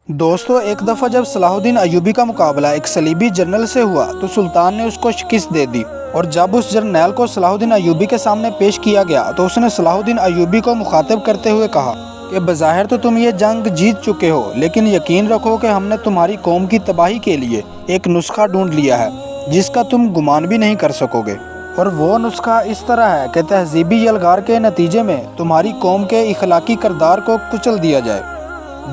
دوستو، ایک دفعہ جب صلاح الدین ایوبی کا مقابلہ ایک صلیبی جنرل سے ہوا تو سلطان نے اس کو شکست دے دی، اور جب اس جرنیل کو صلاح الدین ایوبی کے سامنے پیش کیا گیا تو اس نے صلاح الدین ایوبی کو مخاطب کرتے ہوئے کہا کہ بظاہر تو تم یہ جنگ جیت چکے ہو، لیکن یقین رکھو کہ ہم نے تمہاری قوم کی تباہی کے لیے ایک نسخہ ڈھونڈ لیا ہے جس کا تم گمان بھی نہیں کر سکو گے، اور وہ نسخہ اس طرح ہے کہ تہذیبی یلغار کے نتیجے میں تمہاری قوم کے اخلاقی کردار کو کچل دیا جائے۔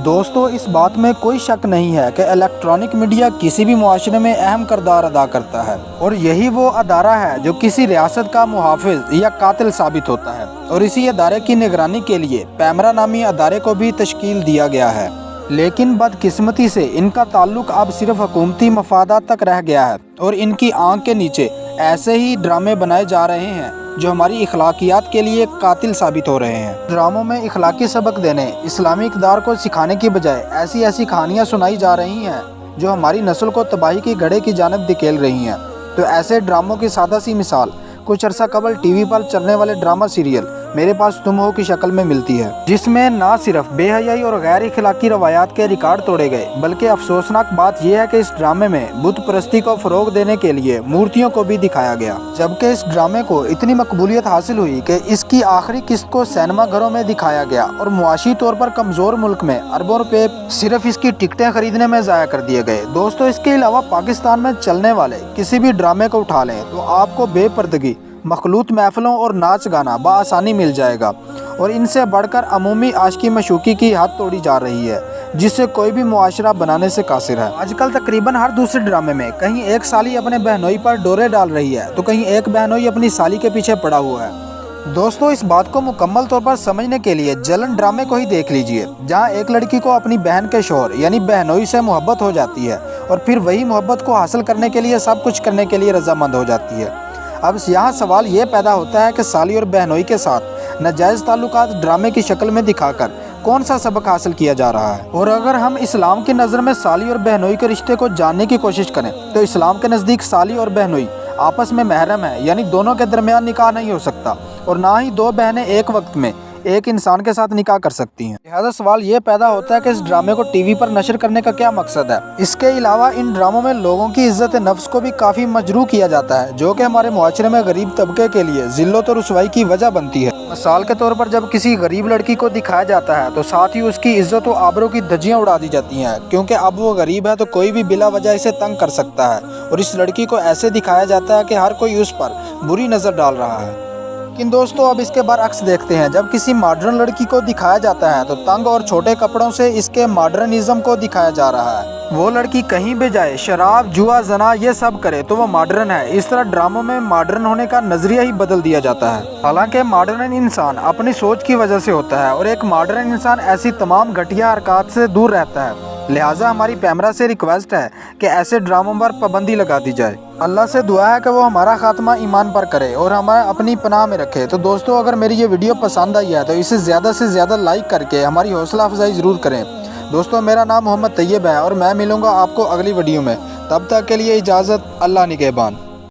دوستو، اس بات میں کوئی شک نہیں ہے کہ الیکٹرانک میڈیا کسی بھی معاشرے میں اہم کردار ادا کرتا ہے، اور یہی وہ ادارہ ہے جو کسی ریاست کا محافظ یا قاتل ثابت ہوتا ہے، اور اسی ادارے کی نگرانی کے لیے پیمرا نامی ادارے کو بھی تشکیل دیا گیا ہے۔ لیکن بدقسمتی سے ان کا تعلق اب صرف حکومتی مفادات تک رہ گیا ہے، اور ان کی آنکھ کے نیچے ایسے ہی ڈرامے بنائے جا رہے ہیں جو ہماری اخلاقیات کے لیے قاتل ثابت ہو رہے ہیں۔ ڈراموں میں اخلاقی سبق دینے، اسلامی اقدار کو سکھانے کی بجائے ایسی کہانیاں سنائی جا رہی ہیں جو ہماری نسل کو تباہی کی گڑھے کی جانب دھکیل رہی ہیں۔ تو ایسے ڈراموں کی سادہ سی مثال کچھ عرصہ قبل ٹی وی پر چلنے والے ڈرامہ سیریل میرے پاس تم ہو کی شکل میں ملتی ہے، جس میں نہ صرف بے حیائی اور غیر اخلاقی روایات کے ریکارڈ توڑے گئے، بلکہ افسوسناک بات یہ ہے کہ اس ڈرامے میں بت پرستی کو فروغ دینے کے لیے مورتیوں کو بھی دکھایا گیا، جبکہ اس ڈرامے کو اتنی مقبولیت حاصل ہوئی کہ اس کی آخری قسط کو سینما گھروں میں دکھایا گیا، اور معاشی طور پر کمزور ملک میں اربوں روپے صرف اس کی ٹکٹیں خریدنے میں ضائع کر دیے گئے۔ دوستو، اس کے علاوہ پاکستان میں چلنے والے کسی بھی ڈرامے کو اٹھا لیں تو آپ کو بے پردگی، مخلوط محفلوں اور ناچ گانا بآسانی مل جائے گا، اور ان سے بڑھ کر عمومی عاشقی مشوقی کی حد توڑی جا رہی ہے جس سے کوئی بھی معاشرہ بنانے سے قاصر ہے۔ آج کل تقریباً ہر دوسرے ڈرامے میں کہیں ایک سالی اپنے بہنوئی پر ڈورے ڈال رہی ہے تو کہیں ایک بہنوئی اپنی سالی کے پیچھے پڑا ہوا ہے۔ دوستو، اس بات کو مکمل طور پر سمجھنے کے لیے جلن ڈرامے کو ہی دیکھ لیجئے، جہاں ایک لڑکی کو اپنی بہن کے شوہر یعنی بہنوئی سے محبت ہو جاتی ہے، اور پھر وہی محبت کو حاصل کرنے کے لیے سب کچھ کرنے کے لیے رضامند ہو جاتی ہے۔ اب یہاں سوال یہ پیدا ہوتا ہے کہ سالی اور بہنوئی کے ساتھ ناجائز تعلقات ڈرامے کی شکل میں دکھا کر کون سا سبق حاصل کیا جا رہا ہے؟ اور اگر ہم اسلام کی نظر میں سالی اور بہنوئی کے رشتے کو جاننے کی کوشش کریں تو اسلام کے نزدیک سالی اور بہنوئی آپس میں محرم ہے، یعنی دونوں کے درمیان نکاح نہیں ہو سکتا، اور نہ ہی دو بہنیں ایک وقت میں ایک انسان کے ساتھ نکاح کر سکتی ہیں۔ لہذا سوال یہ پیدا ہوتا ہے کہ اس ڈرامے کو ٹی وی پر نشر کرنے کا کیا مقصد ہے؟ اس کے علاوہ ان ڈراموں میں لوگوں کی عزت نفس کو بھی کافی مجروح کیا جاتا ہے، جو کہ ہمارے معاشرے میں غریب طبقے کے لیے ذلت و رسوائی کی وجہ بنتی ہے۔ مثال کے طور پر جب کسی غریب لڑکی کو دکھایا جاتا ہے تو ساتھ ہی اس کی عزت و آبرو کی دھجیاں اڑا دی جاتی ہیں، کیونکہ اب وہ غریب ہے تو کوئی بھی بلا وجہ اسے تنگ کر سکتا ہے، اور اس لڑکی کو ایسے دکھایا جاتا ہے کہ ہر کوئی اس پر بری نظر ڈال رہا ہے۔ لیکن دوستو، اب اس کے برعکس دیکھتے ہیں، جب کسی ماڈرن لڑکی کو دکھایا جاتا ہے تو تنگ اور چھوٹے کپڑوں سے اس کے ماڈرنزم کو دکھایا جا رہا ہے۔ وہ لڑکی کہیں بھی جائے، شراب، جوا، زنا یہ سب کرے تو وہ ماڈرن ہے۔ اس طرح ڈراموں میں ماڈرن ہونے کا نظریہ ہی بدل دیا جاتا ہے، حالانکہ ماڈرن انسان اپنی سوچ کی وجہ سے ہوتا ہے، اور ایک ماڈرن انسان ایسی تمام گھٹیا حرکات سے دور رہتا ہے۔ لہٰذا ہماری پیمرا سے ریکویسٹ ہے کہ ایسے ڈراموں پر پابندی لگا دی جائے۔ اللہ سے دعا ہے کہ وہ ہمارا خاتمہ ایمان پر کرے اور ہمیں اپنی پناہ میں رکھے۔ تو دوستو، اگر میری یہ ویڈیو پسند آئی ہے تو اسے زیادہ سے زیادہ لائک کر کے ہماری حوصلہ افزائی ضرور کریں۔ دوستو، میرا نام محمد طیب ہے، اور میں ملوں گا آپ کو اگلی ویڈیو میں۔ تب تک کے لیے اجازت، اللہ نگہبان۔